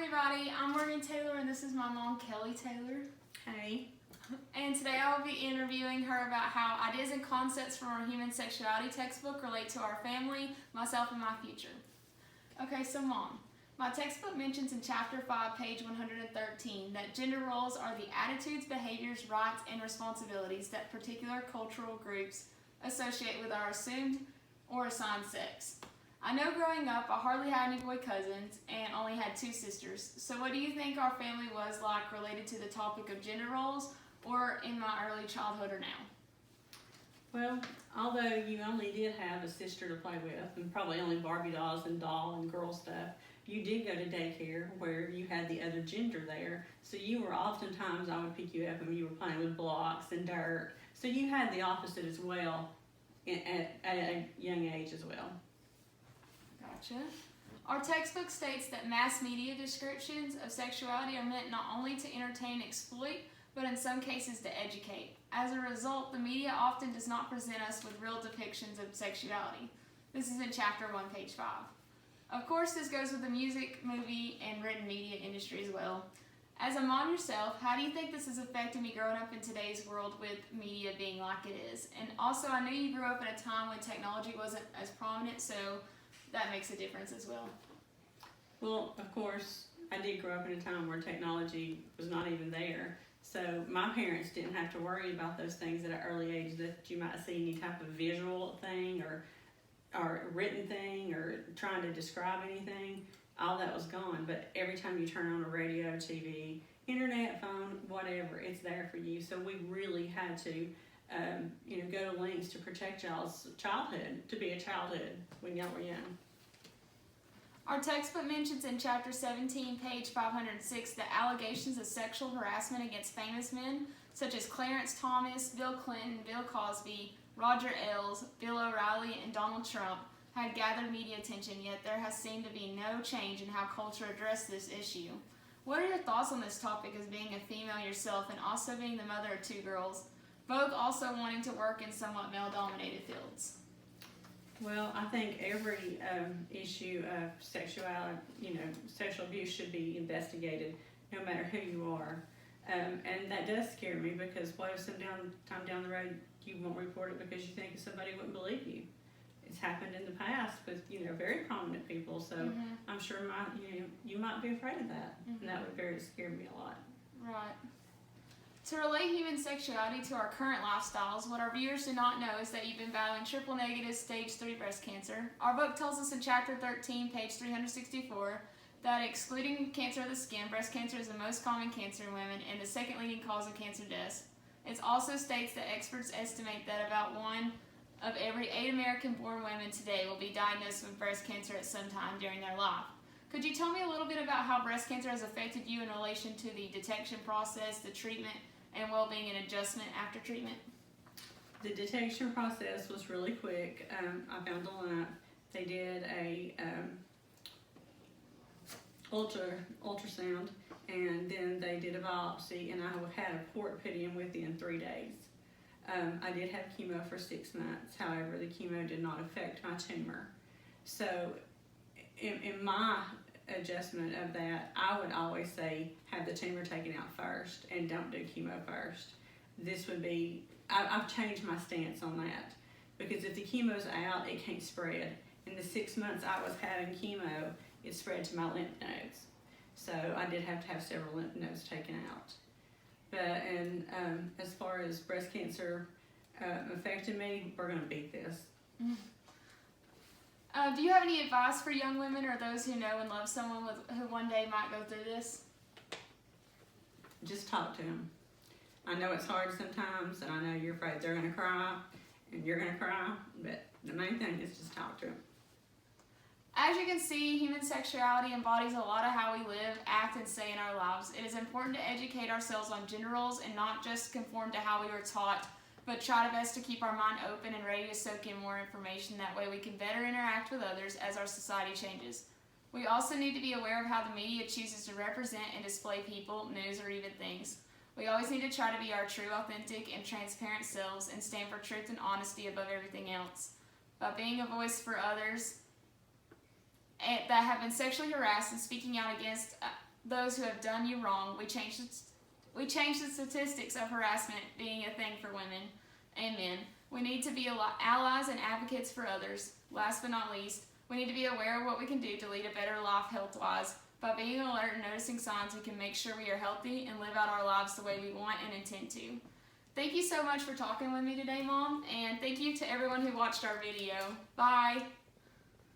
everybody, I'm Morgan Taylor and this is my mom, Kelly Taylor. Hey. And today I will be interviewing her about how ideas and concepts from our Human Sexuality textbook relate to our family, myself, and my future. Okay, so Mom, my textbook mentions in Chapter 5, page 113, that gender roles are the attitudes, behaviors, rights, and responsibilities that particular cultural groups associate with our assumed or assigned sex. I know growing up, I hardly had any boy cousins and only had 2 sisters. So what do you think our family was like related to the topic of gender roles, or in my early childhood or now? Well, although you only did have a sister to play with, and probably only Barbie dolls and doll and girl stuff, you did go to daycare where you had the other gender there. So you were oftentimes, I would pick you up and you were playing with blocks and dirt. So you had the opposite as well at a young age as well. Gotcha. Our textbook states that mass media descriptions of sexuality are meant not only to entertain and exploit, but in some cases to educate. As a result, the media often does not present us with real depictions of sexuality. This is in Chapter 1, page 5. Of course, this goes with the music, movie, and written media industry as well. As a mom yourself, how do you think this has affected me growing up in today's world with media being like it is? And also, I know you grew up in a time when technology wasn't as prominent, so that makes a difference as well. Well, of course, I did grow up in a time where technology was not even there. So my parents didn't have to worry about those things at an early age, that you might see any type of visual thing or written thing or trying to describe anything. All that was gone. But every time you turn on a radio, TV, internet, phone, whatever, it's there for you. So we really had to go to lengths to protect y'all's childhood, to be a childhood when y'all were young. Our textbook mentions in Chapter 17, page 506, that allegations of sexual harassment against famous men, such as Clarence Thomas, Bill Clinton, Bill Cosby, Roger Ailes, Bill O'Reilly, and Donald Trump, had gathered media attention, yet there has seemed to be no change in how culture addressed this issue. What are your thoughts on this topic as being a female yourself and also being the mother of 2 girls, both also wanting to work in somewhat male-dominated fields? Well, I think every issue of sexuality, sexual abuse should be investigated, no matter who you are. And that does scare me, because what if some time down the road you won't report it because you think somebody wouldn't believe you? It's happened in the past with very prominent people, so I'm sure you might be afraid of that, and that would very scare me a lot. Right. To relate human sexuality to our current lifestyles, what our viewers do not know is that you've been battling triple negative stage 3 breast cancer. Our book tells us in Chapter 13, page 364, that excluding cancer of the skin, breast cancer is the most common cancer in women and the second leading cause of cancer deaths. It also states that experts estimate that about 1 of every 8 American-born women today will be diagnosed with breast cancer at some time during their life. Could you tell me a little bit about how breast cancer has affected you in relation to the detection process, the treatment, and well-being and adjustment after treatment? The detection process was really quick. I found a lump. They did a ultrasound, and then they did a biopsy, and I had a port put in within 3 days. I did have chemo for 6 months. However, the chemo did not affect my tumor. So in my adjustment of that, I would always say have the tumor taken out first and don't do chemo first. This would be, I've changed my stance on that, because if the chemo's out, it can't spread. In the 6 months I was having chemo, it spread to my lymph nodes. So I did have to have several lymph nodes taken out. But as far as breast cancer affected me, we're gonna beat this. Do you have any advice for young women or those who know and love someone who one day might go through this? Just talk to them. I know it's hard sometimes, and I know you're afraid they're gonna cry, and you're gonna cry, but the main thing is just talk to them. As you can see, human sexuality embodies a lot of how we live, act, and say in our lives. It is important to educate ourselves on gender roles and not just conform to how we were taught, but try to best to keep our mind open and ready to soak in more information. That way we can better interact with others as our society changes. We also need to be aware of how the media chooses to represent and display people, news, or even things. We always need to try to be our true, authentic, and transparent selves and stand for truth and honesty above everything else. By being a voice for others that have been sexually harassed and speaking out against those who have done you wrong. We change the statistics of harassment being a thing for women and men. We need to be allies and advocates for others. Last but not least, we need to be aware of what we can do to lead a better life health-wise. By being alert and noticing signs, we can make sure we are healthy and live out our lives the way we want and intend to. Thank you so much for talking with me today, Mom, and thank you to everyone who watched our video. Bye!